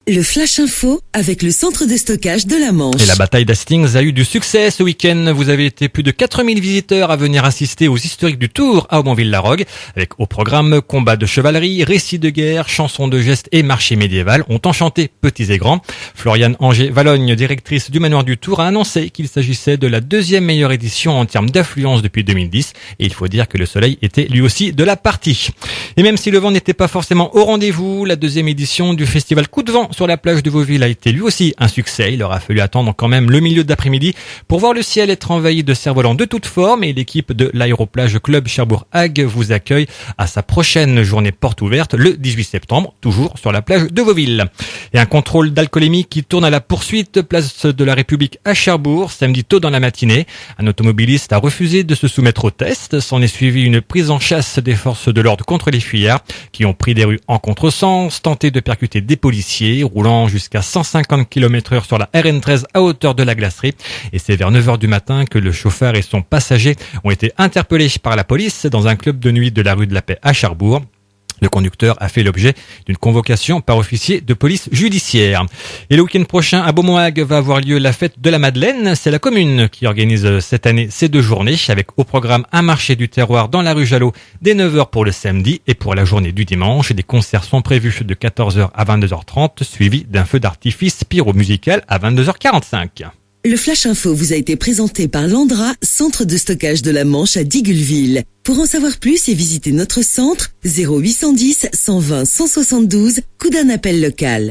Le Flash Info avec le centre de stockage de la Manche. Et la bataille d'Hastings a eu du succès ce week-end. Vous avez été plus de 4000 visiteurs à venir assister aux historiques du Tour à Aubenville-la-Rogue. Avec au programme combats de chevalerie, récits de guerre, chansons de gestes et marché médiéval. Ont enchanté petits et grands. Floriane Anger-Valogne, directrice du manoir du Tour, a annoncé qu'il s'agissait de la deuxième meilleure édition en termes d'affluence depuis 2010. Et il faut dire que le soleil était lui aussi de la partie. Et même si le vent n'était pas forcément au rendez-vous, la deuxième édition du festival Coup de Vent sur la plage de Vauville a été lui aussi un succès. Il aura fallu attendre quand même le milieu d'après-midi pour voir le ciel être envahi de cerfs-volants de toutes formes, et l'équipe de l'Aéroplage Club Cherbourg-Hague vous accueille à sa prochaine journée porte ouverte le 18 septembre, toujours sur la plage de Vauville. Et un contrôle d'alcoolémie qui tourne à la poursuite, place de la République à Cherbourg, samedi tôt dans la matinée. Un automobiliste a refusé de se soumettre au test. S'en est suivi une prise en chasse des forces de l'ordre contre les fuyards qui ont pris des rues en contresens, tenté de percuter des policiers, roulant jusqu'à 150 km/h sur la RN13 à hauteur de la glacerie. Et c'est vers 9h du matin que le chauffeur et son passager ont été interpellés par la police dans un club de nuit de la rue de la Paix à Cherbourg. Le conducteur a fait l'objet d'une convocation par officier de police judiciaire. Et le week-end prochain, à Beaumont-Hague, va avoir lieu la fête de la Madeleine. C'est la commune qui organise cette année ces deux journées, avec au programme un marché du terroir dans la rue Jalot dès 9h pour le samedi, et pour la journée du dimanche, des concerts sont prévus de 14h à 22h30, suivis d'un feu d'artifice pyro-musical à 22h45. Le Flash Info vous a été présenté par Landra, centre de stockage de la Manche à Digulleville. Pour en savoir plus et visiter notre centre, 0810 120 172, coup d'un appel local.